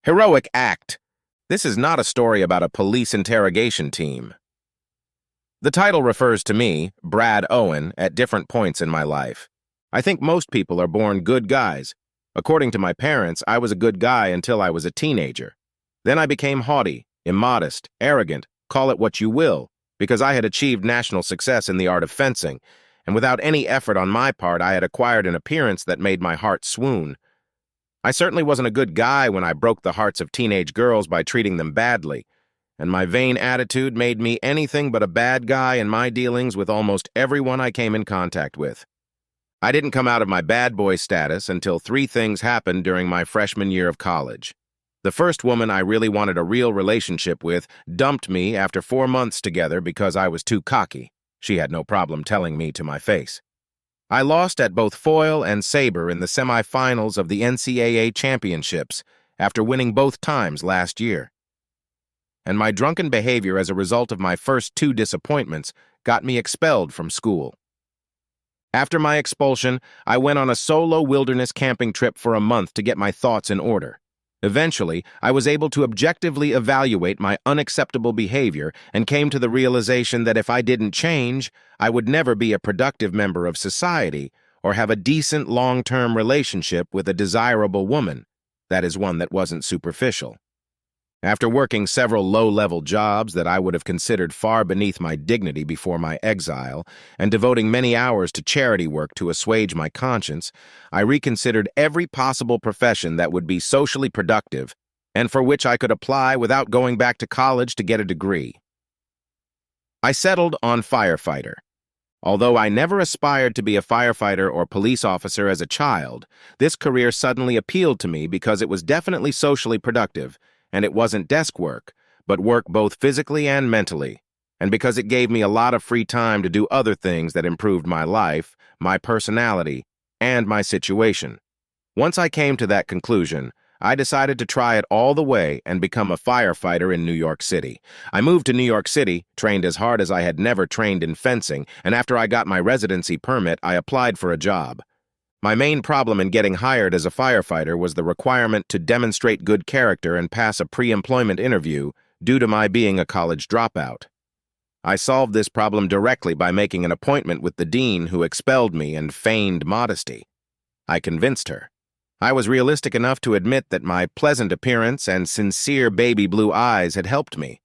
Heroic act. This is not a story about a police interrogation team. The title refers to me, Brad Owen, at different points in my life. I think most people are born good guys. According to my parents, I was a good guy until I was a teenager. Then I became haughty, immodest, arrogant, call it what you will, because I had achieved national success in the art of fencing, and without any effort on my part, I had acquired an appearance that made my heart swoon. I certainly wasn't a good guy when I broke the hearts of teenage girls by treating them badly, and my vain attitude made me anything but a bad guy in my dealings with almost everyone I came in contact with. I didn't come out of my bad boy status until three things happened during my freshman year of college. The first woman I really wanted a real relationship with dumped me after 4 months together because I was too cocky. She had no problem telling me to my face. I lost at both foil and saber in the semifinals of the NCAA championships after winning both times last year. And my drunken behavior as a result of my first 2 disappointments got me expelled from school. After my expulsion, I went on a solo wilderness camping trip for a month to get my thoughts in order. Eventually, I was able to objectively evaluate my unacceptable behavior and came to the realization that if I didn't change, I would never be a productive member of society or have a decent long-term relationship with a desirable woman, that is, one that wasn't superficial. After working several low-level jobs that I would have considered far beneath my dignity before my exile, and devoting many hours to charity work to assuage my conscience, I reconsidered every possible profession that would be socially productive and for which I could apply without going back to college to get a degree. I settled on firefighter. Although I never aspired to be a firefighter or police officer as a child, this career suddenly appealed to me because it was definitely socially productive, and it wasn't desk work, but work both physically and mentally, and because it gave me a lot of free time to do other things that improved my life, my personality, and my situation. Once I came to that conclusion, I decided to try it all the way and become a firefighter in New York City. I moved to New York City, trained as hard as I had never trained in fencing, and after I got my residency permit, I applied for a job. My main problem in getting hired as a firefighter was the requirement to demonstrate good character and pass a pre-employment interview due to my being a college dropout. I solved this problem directly by making an appointment with the dean who expelled me and feigned modesty. I convinced her. I was realistic enough to admit that my pleasant appearance and sincere baby blue eyes had helped me,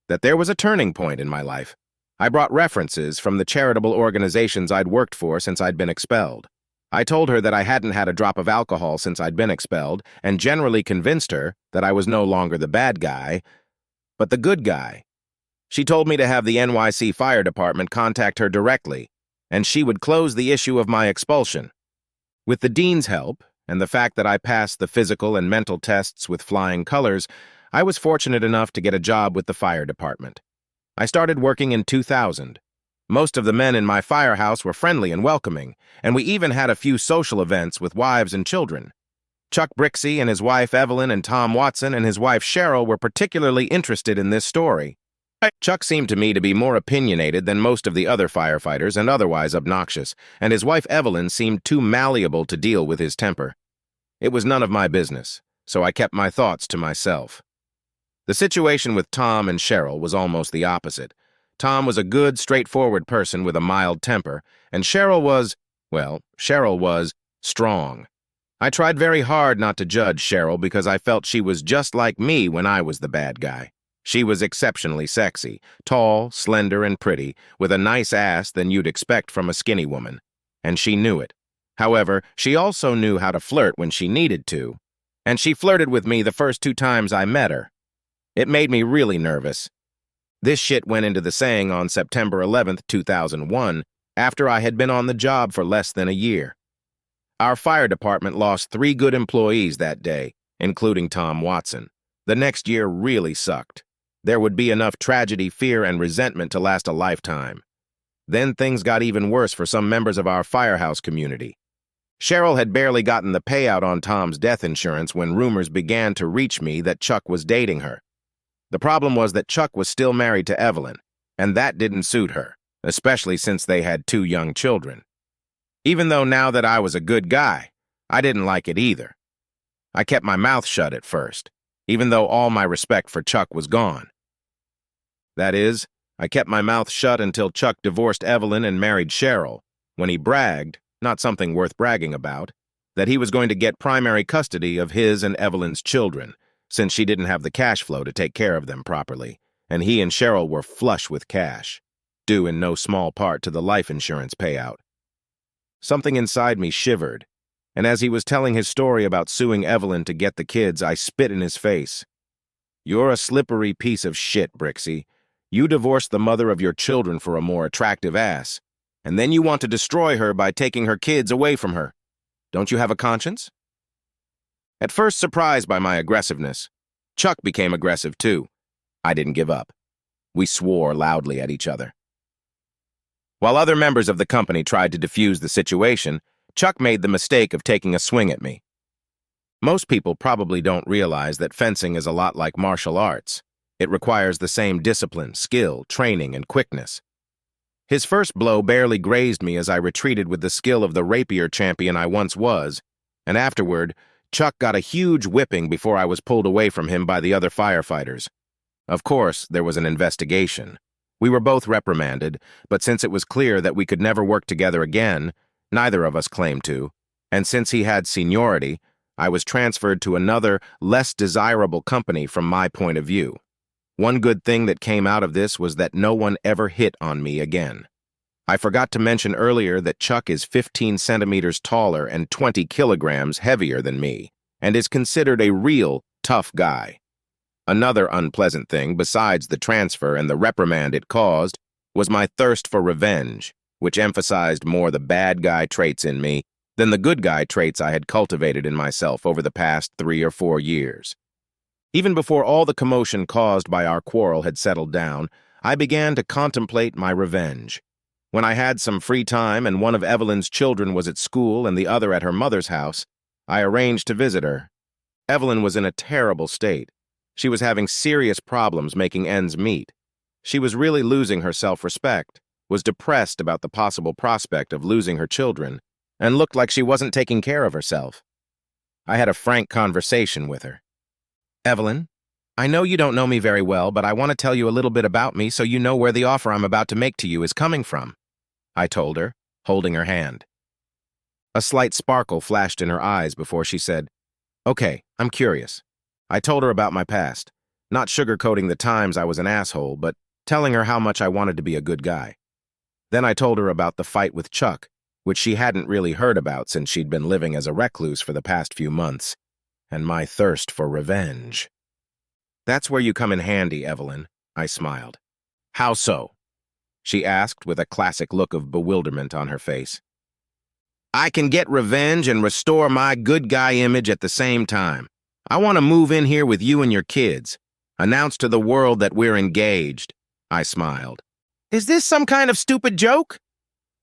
that there was a turning point in my life. I brought references from the charitable organizations I'd worked for since I'd been expelled. I told her that I hadn't had a drop of alcohol since I'd been expelled, and generally convinced her that I was no longer the bad guy, but the good guy. She told me to have the NYC Fire Department contact her directly, and she would close the issue of my expulsion. With the dean's help, and the fact that I passed the physical and mental tests with flying colors, I was fortunate enough to get a job with the fire department. I started working in 2000. Most of the men in my firehouse were friendly and welcoming, and we even had a few social events with wives and children. Chuck Brixey and his wife Evelyn and Tom Watson and his wife Cheryl were particularly interested in this story. Chuck seemed to me to be more opinionated than most of the other firefighters and otherwise obnoxious, and his wife Evelyn seemed too malleable to deal with his temper. It was none of my business, so I kept my thoughts to myself. The situation with Tom and Cheryl was almost the opposite. Tom was a good, straightforward person with a mild temper, and Cheryl was strong. I tried very hard not to judge Cheryl because I felt she was just like me when I was the bad guy. She was exceptionally sexy, tall, slender, and pretty, with a nice ass than you'd expect from a skinny woman, and she knew it. However, she also knew how to flirt when she needed to, and she flirted with me the first 2 times I met her. It made me really nervous. This shit went into the saying on September 11th, 2001, after I had been on the job for less than a year. Our fire department lost 3 good employees that day, including Tom Watson. The next year really sucked. There would be enough tragedy, fear, and resentment to last a lifetime. Then things got even worse for some members of our firehouse community. Cheryl had barely gotten the payout on Tom's death insurance when rumors began to reach me that Chuck was dating her. The problem was that Chuck was still married to Evelyn, and that didn't suit her, especially since they had 2 young children. Even though now that I was a good guy, I didn't like it either. I kept my mouth shut at first. even though all my respect for Chuck was gone. That is, I kept my mouth shut until Chuck divorced Evelyn and married Cheryl, when he bragged, not something worth bragging about, that he was going to get primary custody of his and Evelyn's children, since she didn't have the cash flow to take care of them properly, and he and Cheryl were flush with cash, due in no small part to the life insurance payout. Something inside me shivered, and as he was telling his story about suing Evelyn to get the kids, I spit in his face. "You're a slippery piece of shit, Brixie. You divorced the mother of your children for a more attractive ass, and then you want to destroy her by taking her kids away from her. Don't you have a conscience?" At first surprised by my aggressiveness, Chuck became aggressive too. I didn't give up. We swore loudly at each other. While other members of the company tried to defuse the situation, Chuck made the mistake of taking a swing at me. Most people probably don't realize that fencing is a lot like martial arts. It requires the same discipline, skill, training, and quickness. His first blow barely grazed me as I retreated with the skill of the rapier champion I once was, and afterward, Chuck got a huge whipping before I was pulled away from him by the other firefighters. Of course, there was an investigation. We were both reprimanded, but since it was clear that we could never work together again, neither of us claimed to, and since he had seniority, I was transferred to another, less desirable company from my point of view. One good thing that came out of this was that no one ever hit on me again. I forgot to mention earlier that Chuck is 15 centimeters taller and 20 kilograms heavier than me, and is considered a real tough guy. Another unpleasant thing, besides the transfer and the reprimand it caused, was my thirst for revenge, which emphasized more the bad guy traits in me than the good guy traits I had cultivated in myself over the past 3 or 4 years. Even before all the commotion caused by our quarrel had settled down, I began to contemplate my revenge. When I had some free time and one of Evelyn's children was at school and the other at her mother's house, I arranged to visit her. Evelyn was in a terrible state. She was having serious problems making ends meet. She was really losing her self-respect, was depressed about the possible prospect of losing her children, and looked like she wasn't taking care of herself. I had a frank conversation with her. "Evelyn, I know you don't know me very well, but I want to tell you a little bit about me so you know where the offer I'm about to make to you is coming from," I told her, holding her hand. A slight sparkle flashed in her eyes before she said, "Okay, I'm curious." I told her about my past, not sugarcoating the times I was an asshole, but telling her how much I wanted to be a good guy. Then I told her about the fight with Chuck, which she hadn't really heard about since she'd been living as a recluse for the past few months, and my thirst for revenge. "That's where you come in handy, Evelyn," I smiled. "How so?" she asked with a classic look of bewilderment on her face. "I can get revenge and restore my good guy image at the same time. I want to move in here with you and your kids. Announce to the world that we're engaged," I smiled. "Is this some kind of stupid joke?"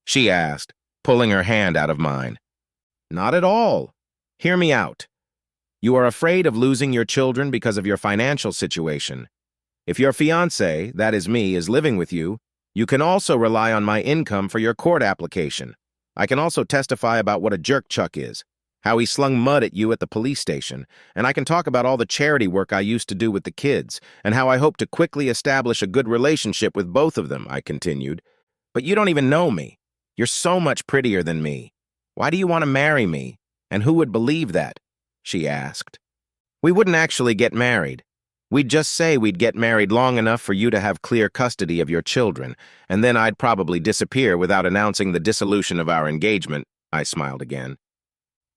she asked, pulling her hand out of mine. "Not at all. Hear me out. You are afraid of losing your children because of your financial situation. If your fiancé, that is me, is living with you, you can also rely on my income for your court application. I can also testify about what a jerk Chuck is, how he slung mud at you at the police station, and I can talk about all the charity work I used to do with the kids, and how I hope to quickly establish a good relationship with both of them," I continued. "But you don't even know me. You're so much prettier than me. Why do you want to marry me? And who would believe that?" she asked. "We wouldn't actually get married. We'd just say we'd get married long enough for you to have clear custody of your children, and then I'd probably disappear without announcing the dissolution of our engagement," I smiled again.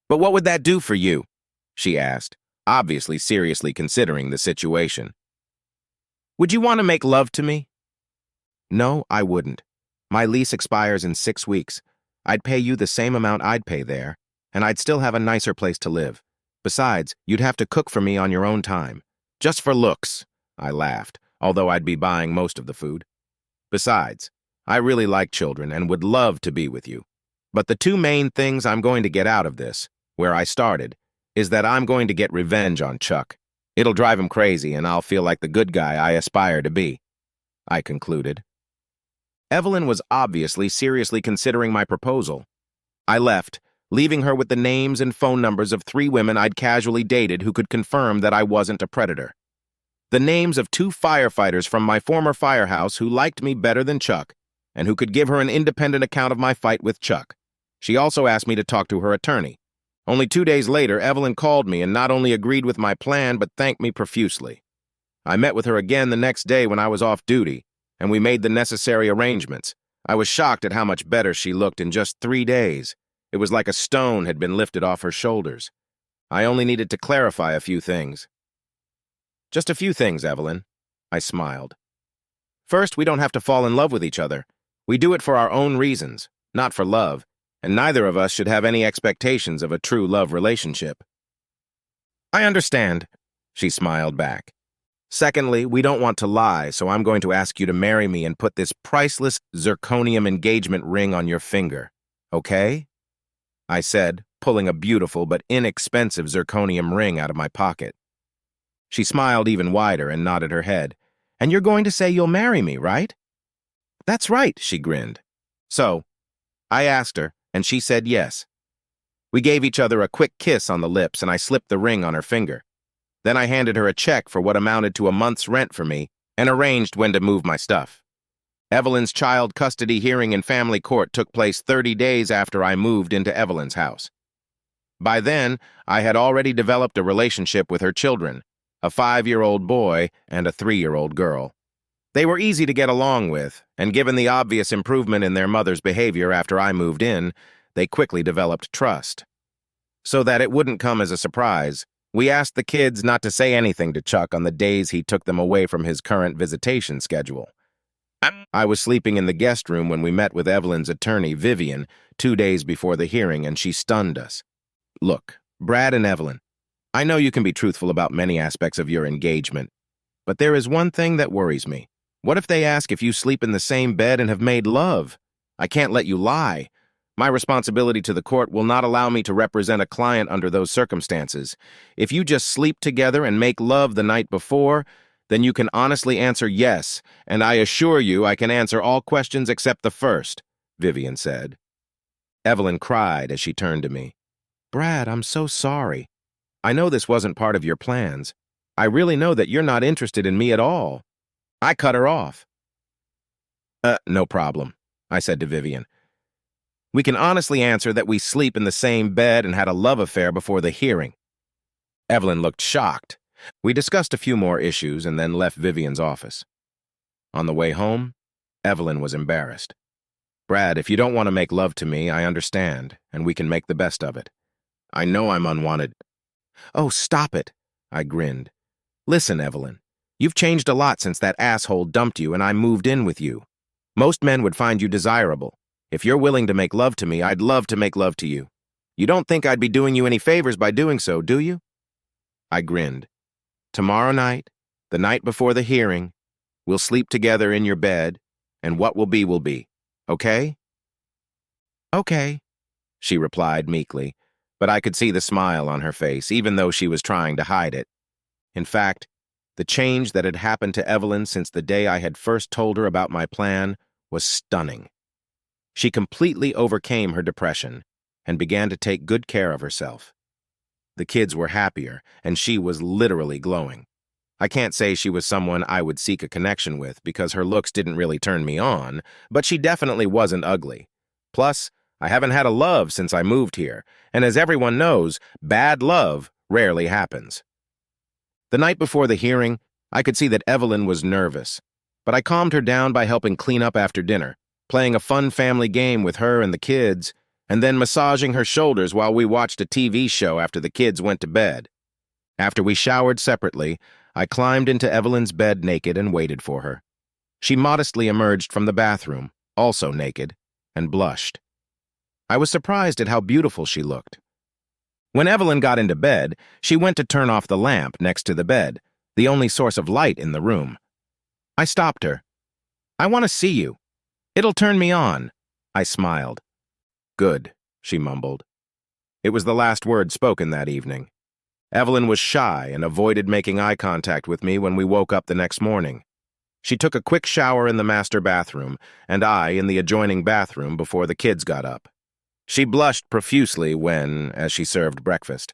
"But what would that do for you?" she asked, obviously seriously considering the situation. "Would you want to make love to me?" "No, I wouldn't. My lease expires in 6 weeks. I'd pay you the same amount I'd pay there, and I'd still have a nicer place to live. Besides, you'd have to cook for me on your own time. Just for looks," I laughed, although I'd be buying most of the food. "Besides, I really like children and would love to be with you. But the 2 main things I'm going to get out of this, where I started, is that I'm going to get revenge on Chuck. It'll drive him crazy, and I'll feel like the good guy I aspire to be," I concluded. Evelyn was obviously seriously considering my proposal. I left, leaving her with the names and phone numbers of 3 women I'd casually dated who could confirm that I wasn't a predator. The names of 2 firefighters from my former firehouse who liked me better than Chuck, and who could give her an independent account of my fight with Chuck. She also asked me to talk to her attorney. Only 2 days later, Evelyn called me and not only agreed with my plan, but thanked me profusely. I met with her again the next day when I was off duty, and we made the necessary arrangements. I was shocked at how much better she looked in just 3 days. It was like a stone had been lifted off her shoulders. I only needed to clarify a few things. Just a few things, Evelyn. I smiled. First, we don't have to fall in love with each other. We do it for our own reasons, not for love, and neither of us should have any expectations of a true love relationship. I understand, she smiled back. Secondly, we don't want to lie, so I'm going to ask you to marry me and put this priceless zirconium engagement ring on your finger, okay? I said, pulling a beautiful but inexpensive zirconium ring out of my pocket. She smiled even wider and nodded her head. And you're going to say you'll marry me, right? That's right, she grinned. So, I asked her, and she said yes. We gave each other a quick kiss on the lips, and I slipped the ring on her finger. Then I handed her a check for what amounted to a month's rent for me and arranged when to move my stuff. Evelyn's child custody hearing in family court took place 30 days after I moved into Evelyn's house. By then, I had already developed a relationship with her children, a 5-year-old boy and a 3-year-old girl. They were easy to get along with, and given the obvious improvement in their mother's behavior after I moved in, they quickly developed trust. So that it wouldn't come as a surprise, we asked the kids not to say anything to Chuck on the days he took them away from his current visitation schedule. I was sleeping in the guest room when we met with Evelyn's attorney, Vivian, 2 days before the hearing, and she stunned us. Look, Brad and Evelyn, I know you can be truthful about many aspects of your engagement, but there is one thing that worries me. What if they ask if you sleep in the same bed and have made love? I can't let you lie. My responsibility to the court will not allow me to represent a client under those circumstances. If you just sleep together and make love the night before, then you can honestly answer yes, and I assure you I can answer all questions except the first, Vivian said. Evelyn cried as she turned to me. Brad, I'm so sorry. I know this wasn't part of your plans. I really know that you're not interested in me at all. I cut her off. No problem, I said to Vivian. We can honestly answer that we sleep in the same bed and had a love affair before the hearing. Evelyn looked shocked. We discussed a few more issues and then left Vivian's office. On the way home, Evelyn was embarrassed. Brad, if you don't want to make love to me, I understand, and we can make the best of it. I know I'm unwanted. Oh, stop it, I grinned. Listen, Evelyn, you've changed a lot since that asshole dumped you and I moved in with you. Most men would find you desirable. If you're willing to make love to me, I'd love to make love to you. You don't think I'd be doing you any favors by doing so, do you? I grinned. Tomorrow night, the night before the hearing, we'll sleep together in your bed, and what will be, okay? Okay, she replied meekly, but I could see the smile on her face, even though she was trying to hide it. In fact, the change that had happened to Evelyn since the day I had first told her about my plan was stunning. She completely overcame her depression and began to take good care of herself. The kids were happier, and she was literally glowing. I can't say she was someone I would seek a connection with because her looks didn't really turn me on, but she definitely wasn't ugly. Plus, I haven't had a love since I moved here, and as everyone knows, bad love rarely happens. The night before the hearing, I could see that Evelyn was nervous, but I calmed her down by helping clean up after dinner, playing a fun family game with her and the kids, and then massaging her shoulders while we watched a TV show after the kids went to bed. After we showered separately, I climbed into Evelyn's bed naked and waited for her. She modestly emerged from the bathroom, also naked, and blushed. I was surprised at how beautiful she looked. When Evelyn got into bed, she went to turn off the lamp next to the bed, the only source of light in the room. I stopped her. I want to see you. It'll turn me on. I smiled. Good, she mumbled. It was the last word spoken that evening. Evelyn was shy and avoided making eye contact with me when we woke up the next morning. She took a quick shower in the master bathroom, and I in the adjoining bathroom before the kids got up. She blushed profusely when, as she served breakfast.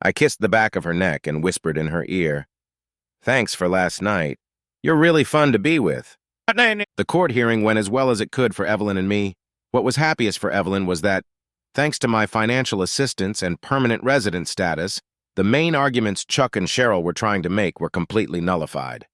I kissed the back of her neck and whispered in her ear, "Thanks for last night. You're really fun to be with." The court hearing went as well as it could for Evelyn and me. What was happiest for Evelyn was that, thanks to my financial assistance and permanent resident status, the main arguments Chuck and Cheryl were trying to make were completely nullified.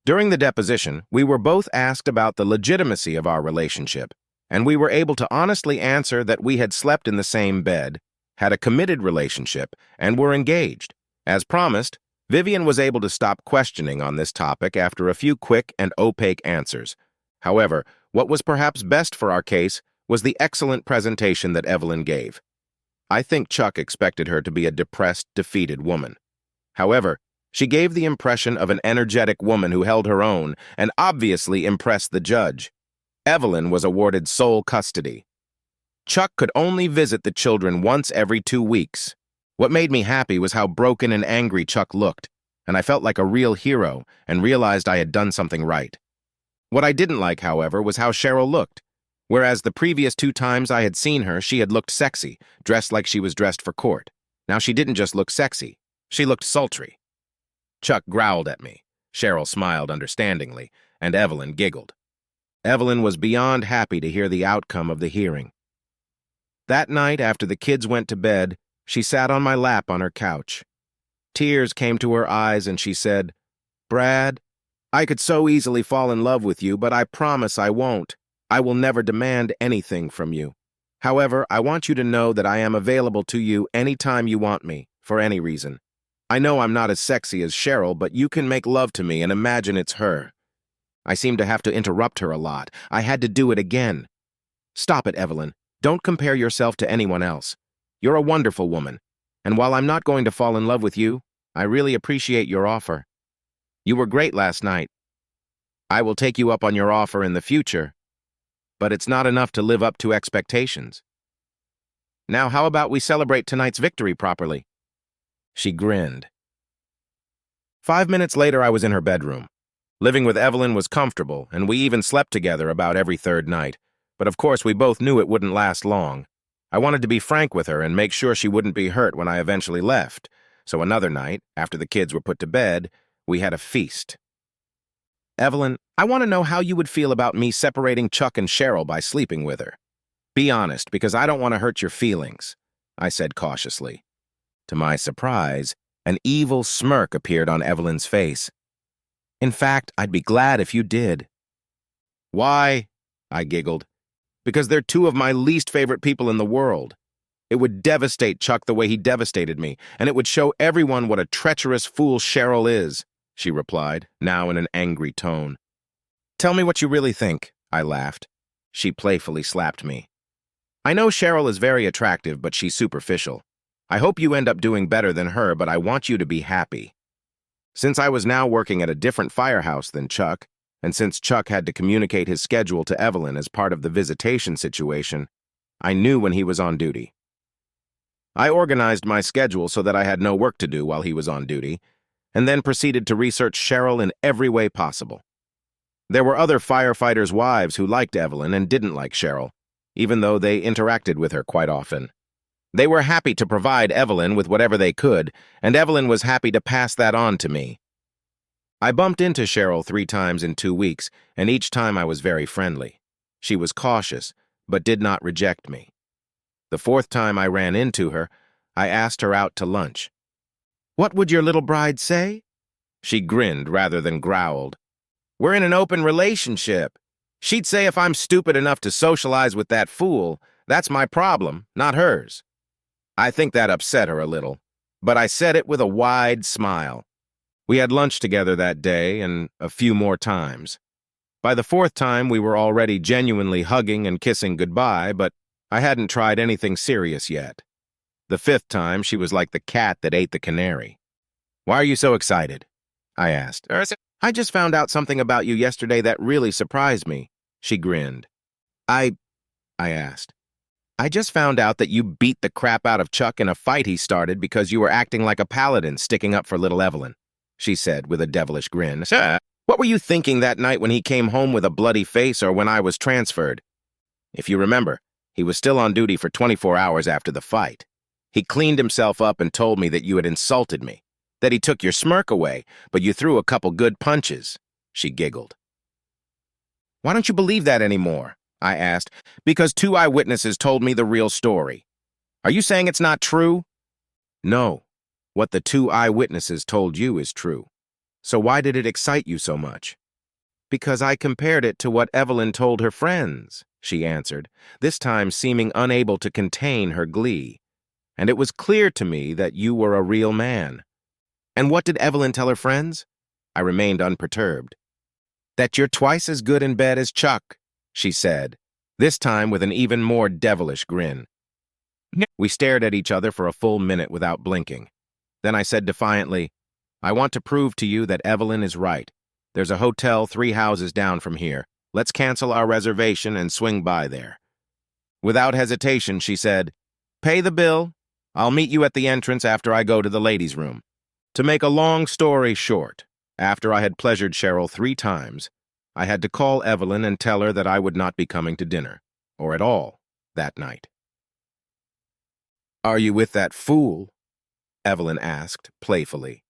During the deposition, we were both asked about the legitimacy of our relationship, and we were able to honestly answer that we had slept in the same bed, had a committed relationship, and were engaged. As promised, Vivian was able to stop questioning on this topic after a few quick and opaque answers. However, what was perhaps best for our case was the excellent presentation that Evelyn gave. I think Chuck expected her to be a depressed, defeated woman. However, she gave the impression of an energetic woman who held her own and obviously impressed the judge. Evelyn was awarded sole custody. Chuck could only visit the children once every 2 weeks. What made me happy was how broken and angry Chuck looked, and I felt like a real hero and realized I had done something right. What I didn't like, however, was how Cheryl looked. Whereas the previous 2 times I had seen her, she had looked sexy, dressed like she was dressed for court. Now she didn't just look sexy, she looked sultry. Chuck growled at me, Cheryl smiled understandingly, and Evelyn giggled. Evelyn was beyond happy to hear the outcome of the hearing. That night, after the kids went to bed, she sat on my lap on her couch. Tears came to her eyes and she said, "Brad, I could so easily fall in love with you, but I promise I won't. I will never demand anything from you. However, I want you to know that I am available to you anytime you want me, for any reason. I know I'm not as sexy as Cheryl, but you can make love to me and imagine it's her." I seemed to have to interrupt her a lot. I had to do it again. "Stop it, Evelyn. Don't compare yourself to anyone else. You're a wonderful woman, and while I'm not going to fall in love with you, I really appreciate your offer. You were great last night. I will take you up on your offer in the future, but it's not enough to live up to expectations. Now, how about we celebrate tonight's victory properly?" She grinned. 5 minutes later, I was in her bedroom. Living with Evelyn was comfortable, and we even slept together about every 3rd night. But of course, we both knew it wouldn't last long. I wanted to be frank with her and make sure she wouldn't be hurt when I eventually left. So another night, after the kids were put to bed, we had a feast. "Evelyn, I want to know how you would feel about me separating Chuck and Cheryl by sleeping with her. Be honest, because I don't want to hurt your feelings," I said cautiously. To my surprise, an evil smirk appeared on Evelyn's face. "In fact, I'd be glad if you did." "Why?" I giggled. "Because they're 2 of my least favorite people in the world. It would devastate Chuck the way he devastated me, and it would show everyone what a treacherous fool Cheryl is," she replied, now in an angry tone. "Tell me what you really think," I laughed. She playfully slapped me. "I know Cheryl is very attractive, but she's superficial. I hope you end up doing better than her, but I want you to be happy." Since I was now working at a different firehouse than Chuck, and since Chuck had to communicate his schedule to Evelyn as part of the visitation situation, I knew when he was on duty. I organized my schedule so that I had no work to do while he was on duty, and then proceeded to research Cheryl in every way possible. There were other firefighters' wives who liked Evelyn and didn't like Cheryl, even though they interacted with her quite often. They were happy to provide Evelyn with whatever they could, and Evelyn was happy to pass that on to me. I bumped into Cheryl 3 times in 2 weeks, and each time I was very friendly. She was cautious, but did not reject me. The 4th time I ran into her, I asked her out to lunch. "What would your little bride say?" She grinned rather than growled. "We're in an open relationship. She'd say if I'm stupid enough to socialize with that fool, that's my problem, not hers." I think that upset her a little, but I said it with a wide smile. We had lunch together that day and a few more times. By the 4th time, we were already genuinely hugging and kissing goodbye, but I hadn't tried anything serious yet. The 5th time, she was like the cat that ate the canary. "Why are you so excited?" I asked. "I just found out something about you yesterday that really surprised me." She grinned. I asked. "I just found out that you beat the crap out of Chuck in a fight he started because you were acting like a paladin sticking up for little Evelyn," she said with a devilish grin. "What were you thinking that night when he came home with a bloody face or when I was transferred? If you remember, He was still on duty for 24 hours after the fight. He cleaned himself up and told me that you had insulted me, that he took your smirk away, but you threw a couple good punches." She giggled. "Why don't you believe that anymore?" I asked. "Because 2 eyewitnesses told me the real story. Are you saying it's not true?" "No. What the 2 eyewitnesses told you is true. So why did it excite you so much?" "Because I compared it to what Evelyn told her friends," she answered, this time seeming unable to contain her glee. "And it was clear to me that you were a real man." "And what did Evelyn tell her friends?" I remained unperturbed. "That you're twice as good in bed as Chuck," she said, this time with an even more devilish grin. We stared at each other for a full minute without blinking. Then I said defiantly, "I want to prove to you that Evelyn is right. There's a hotel 3 houses down from here. Let's cancel our reservation and swing by there." Without hesitation, she said, "Pay the bill. I'll meet you at the entrance after I go to the ladies' room." To make a long story short, after I had pleasured Cheryl 3 times, I had to call Evelyn and tell her that I would not be coming to dinner, or at all, that night. "Are you with that fool?" Evelyn asked, playfully.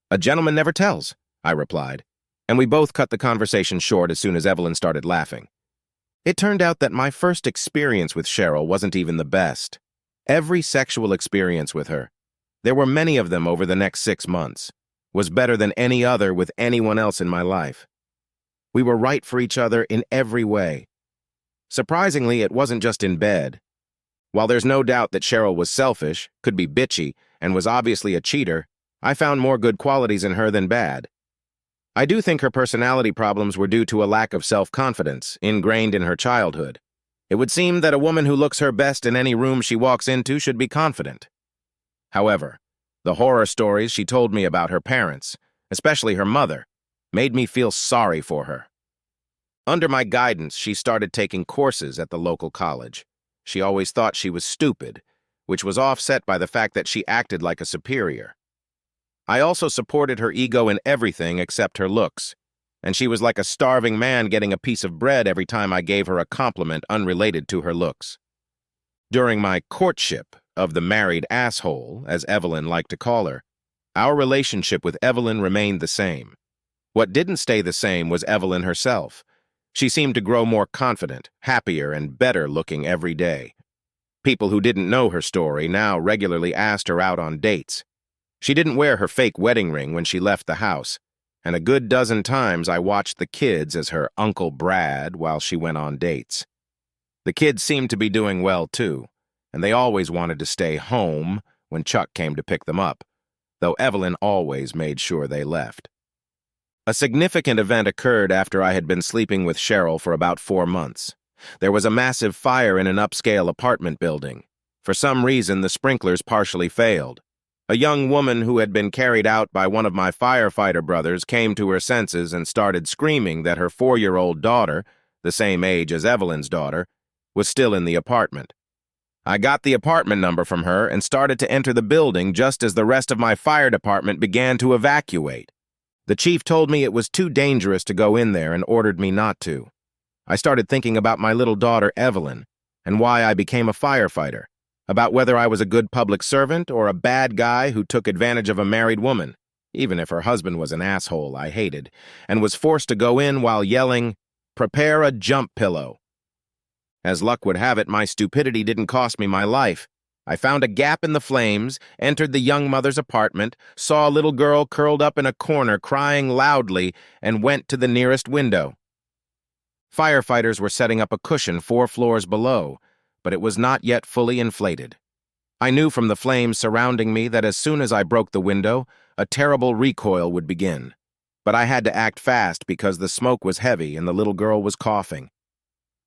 "A gentleman never tells," I replied, and we both cut the conversation short as soon as Evelyn started laughing. It turned out that my first experience with Cheryl wasn't even the best. Every sexual experience with her, there were many of them over the next 6 months, was better than any other with anyone else in my life. We were right for each other in every way. Surprisingly, it wasn't just in bed. While there's no doubt that Cheryl was selfish, could be bitchy, and was obviously a cheater, I found more good qualities in her than bad. I do think her personality problems were due to a lack of self-confidence, ingrained in her childhood. It would seem that a woman who looks her best in any room she walks into should be confident. However, the horror stories she told me about her parents, especially her mother, made me feel sorry for her. Under my guidance, she started taking courses at the local college. She always thought she was stupid, which was offset by the fact that she acted like a superior. I also supported her ego in everything except her looks, and she was like a starving man getting a piece of bread every time I gave her a compliment unrelated to her looks. During my courtship of the married asshole, as Evelyn liked to call her, our relationship with Evelyn remained the same. What didn't stay the same was Evelyn herself. She seemed to grow more confident, happier, and better looking every day. People who didn't know her story now regularly asked her out on dates. She didn't wear her fake wedding ring when she left the house, and a good dozen times I watched the kids as her Uncle Brad while she went on dates. The kids seemed to be doing well, too, and they always wanted to stay home when Chuck came to pick them up, though Evelyn always made sure they left. A significant event occurred after I had been sleeping with Cheryl for about 4 months. There was a massive fire in an upscale apartment building. For some reason, the sprinklers partially failed. A young woman who had been carried out by one of my firefighter brothers came to her senses and started screaming that her 4-year-old daughter, the same age as Evelyn's daughter, was still in the apartment. I got the apartment number from her and started to enter the building just as the rest of my fire department began to evacuate. The chief told me it was too dangerous to go in there and ordered me not to. I started thinking about my little daughter, Evelyn, and why I became a firefighter, about whether I was a good public servant or a bad guy who took advantage of a married woman, even if her husband was an asshole I hated, and was forced to go in while yelling, "Prepare a jump pillow." As luck would have it, my stupidity didn't cost me my life. I found a gap in the flames, entered the young mother's apartment, saw a little girl curled up in a corner crying loudly, and went to the nearest window. Firefighters were setting up a cushion 4 floors below, but it was not yet fully inflated. I knew from the flames surrounding me that as soon as I broke the window, a terrible recoil would begin. But I had to act fast because the smoke was heavy and the little girl was coughing.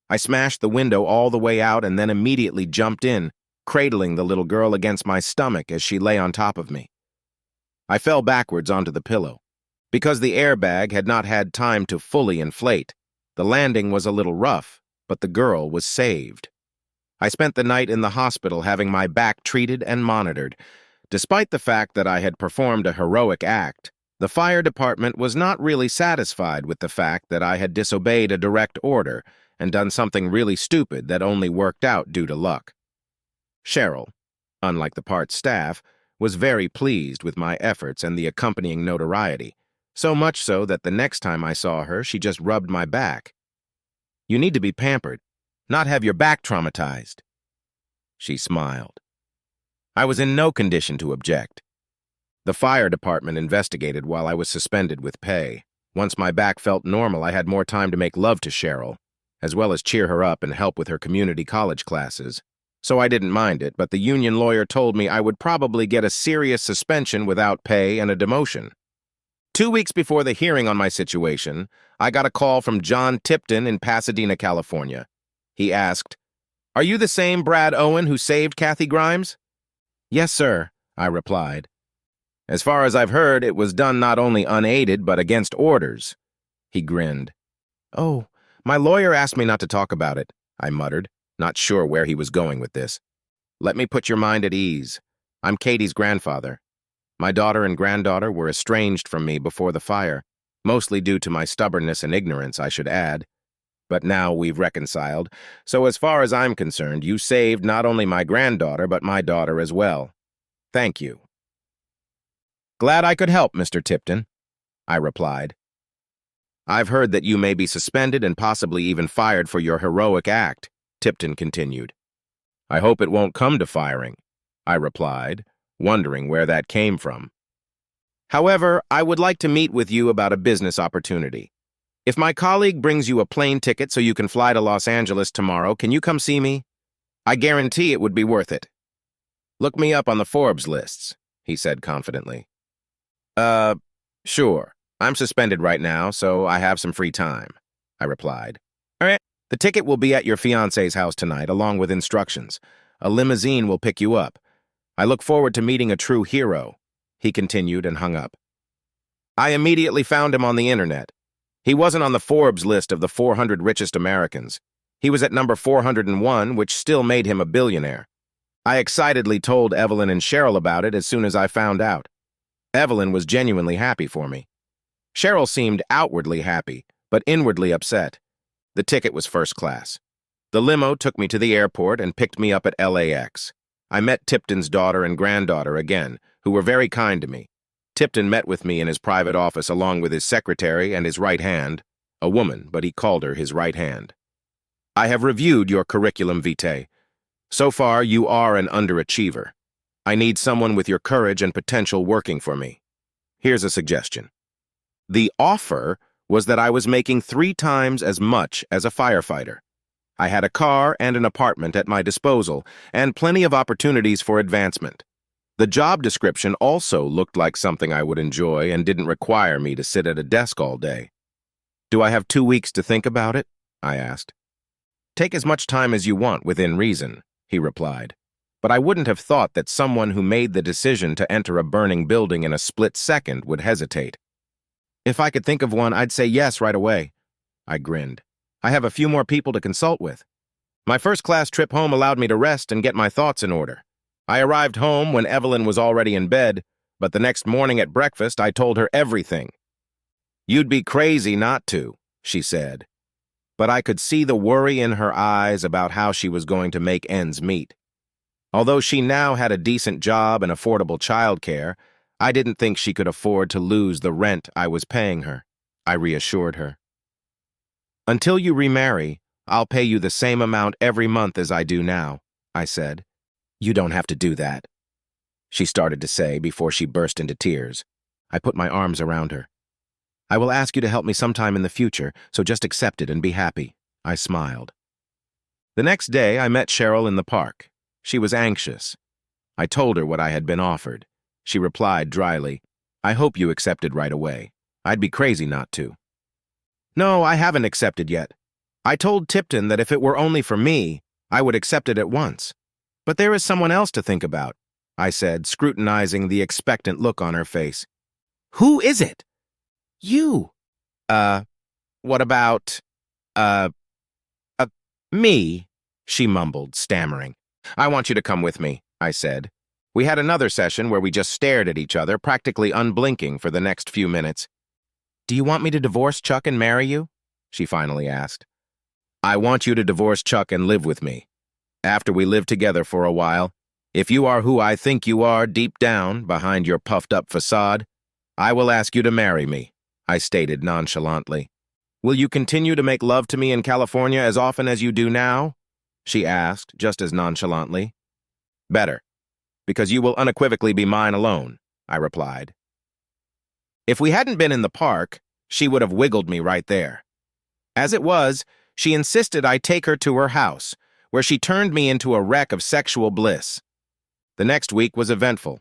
I smashed the window all the way out and then immediately jumped in, cradling the little girl against my stomach as she lay on top of me. I fell backwards onto the pillow. Because the airbag had not had time to fully inflate, the landing was a little rough, but the girl was saved. I spent the night in the hospital having my back treated and monitored. Despite the fact that I had performed a heroic act, the fire department was not really satisfied with the fact that I had disobeyed a direct order and done something really stupid that only worked out due to luck. Cheryl, unlike the part staff, was very pleased with my efforts and the accompanying notoriety, so much so that the next time I saw her, she just rubbed my back. "You need to be pampered, not have your back traumatized." She smiled. I was in no condition to object. The fire department investigated while I was suspended with pay. Once my back felt normal, I had more time to make love to Cheryl, as well as cheer her up and help with her community college classes. So I didn't mind it, but the union lawyer told me I would probably get a serious suspension without pay and a demotion. 2 weeks before the hearing on my situation, I got a call from John Tipton in Pasadena, California. He asked, "Are you the same Brad Owen who saved Kathy Grimes?" "Yes, sir," I replied. "As far as I've heard, it was done not only unaided but against orders." He grinned. "Oh, my lawyer asked me not to talk about it," I muttered, not sure where he was going with this. "Let me put your mind at ease. I'm Katie's grandfather. My daughter and granddaughter were estranged from me before the fire, mostly due to my stubbornness and ignorance, I should add. But now we've reconciled, so as far as I'm concerned, you saved not only my granddaughter but my daughter as well. Thank you." "Glad I could help, Mr. Tipton," I replied. "I've heard that you may be suspended and possibly even fired for your heroic act," Tipton continued. "I hope it won't come to firing," I replied, wondering where that came from. "However, I would like to meet with you about a business opportunity. If my colleague brings you a plane ticket so you can fly to Los Angeles tomorrow, can you come see me? I guarantee it would be worth it." "Look me up on the Forbes lists," he said confidently. Sure. I'm suspended right now, so I have some free time," I replied. "All right. The ticket will be at your fiancé's house tonight, along with instructions. A limousine will pick you up. I look forward to meeting a true hero," he continued and hung up. I immediately found him on the internet. He wasn't on the Forbes list of the 400 richest Americans. He was at number 401, which still made him a billionaire. I excitedly told Evelyn and Cheryl about it as soon as I found out. Evelyn was genuinely happy for me. Cheryl seemed outwardly happy, but inwardly upset. The ticket was first class. The limo took me to the airport and picked me up at LAX. I met Tipton's daughter and granddaughter again, who were very kind to me. Tipton met with me in his private office along with his secretary and his right hand, a woman, but he called her his right hand. "I have reviewed your curriculum vitae. So far, you are an underachiever. I need someone with your courage and potential working for me. Here's a suggestion." The offer was that I was making 3 times as much as a firefighter. I had a car and an apartment at my disposal, and plenty of opportunities for advancement. The job description also looked like something I would enjoy and didn't require me to sit at a desk all day. "Do I have 2 weeks to think about it?" I asked. "Take as much time as you want within reason," he replied. But I wouldn't have thought that someone who made the decision to enter a burning building in a split second would hesitate. "If I could think of one, I'd say yes right away." I grinned. "I have a few more people to consult with. My first-class trip home allowed me to rest and get my thoughts in order. I arrived home when Evelyn was already in bed, but the next morning at breakfast I told her everything. "You'd be crazy not to," she said. But I could see the worry in her eyes about how she was going to make ends meet. Although she now had a decent job and affordable childcare, I didn't think she could afford to lose the rent I was paying her. I reassured her. "Until you remarry, I'll pay you the same amount every month as I do now," I said. "You don't have to do that," she started to say before she burst into tears. I put my arms around her. "I will ask you to help me sometime in the future, so just accept it and be happy." I smiled. The next day, I met Cheryl in the park. She was anxious. I told her what I had been offered. She replied dryly, "I hope you accepted right away. I'd be crazy not to." "No, I haven't accepted yet. I told Tipton that if it were only for me, I would accept it at once. But there is someone else to think about," I said, scrutinizing the expectant look on her face. "Who is it?" "You." What about, me?" she mumbled, stammering. "I want you to come with me," I said. We had another session where we just stared at each other, practically unblinking for the next few minutes. "Do you want me to divorce Chuck and marry you?" she finally asked. I want you to divorce Chuck and live with me. After we live together for a while, if you are who I think you are deep down, behind your puffed-up facade, I will ask you to marry me," I stated nonchalantly. "Will you continue to make love to me in California as often as you do now?" she asked, just as nonchalantly. "Better, because you will unequivocally be mine alone," I replied. If we hadn't been in the park, she would have wiggled me right there. As it was, she insisted I take her to her house, where she turned me into a wreck of sexual bliss. The next week was eventful.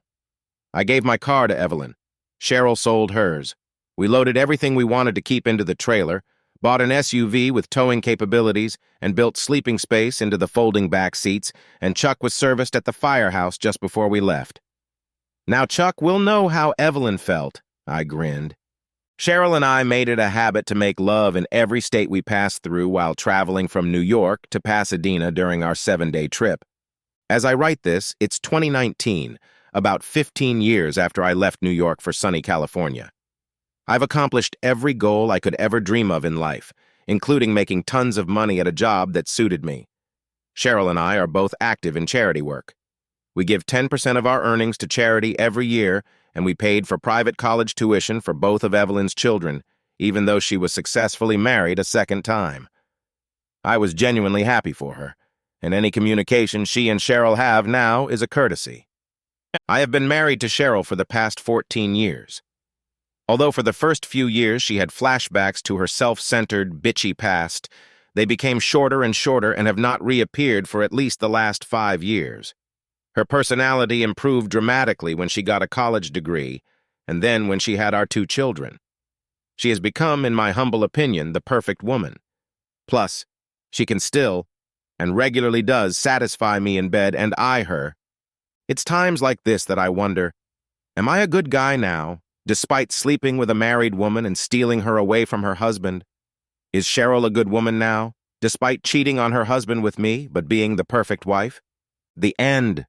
I gave my car to Evelyn. Cheryl sold hers. We loaded everything we wanted to keep into the trailer, bought an SUV with towing capabilities, and built sleeping space into the folding back seats, and Chuck was serviced at the firehouse just before we left. "Now Chuck will know how Evelyn felt," I grinned. Cheryl and I made it a habit to make love in every state we passed through while traveling from New York to Pasadena during our 7-day trip. As I write this, it's 2019, about 15 years after I left New York for sunny California. I've accomplished every goal I could ever dream of in life, including making tons of money at a job that suited me. Cheryl and I are both active in charity work. We give 10% of our earnings to charity every year, and we paid for private college tuition for both of Evelyn's children, even though she was successfully married a second time. I was genuinely happy for her, and any communication she and Cheryl have now is a courtesy. I have been married to Cheryl for the past 14 years. Although for the first few years she had flashbacks to her self-centered, bitchy past, they became shorter and shorter and have not reappeared for at least the last 5 years. Her personality improved dramatically when she got a college degree, and then when she had our 2 children. She has become, in my humble opinion, the perfect woman. Plus, she can still, and regularly does, satisfy me in bed and I her. It's times like this that I wonder, am I a good guy now, despite sleeping with a married woman and stealing her away from her husband? Is Cheryl a good woman now, despite cheating on her husband with me, but being the perfect wife? The end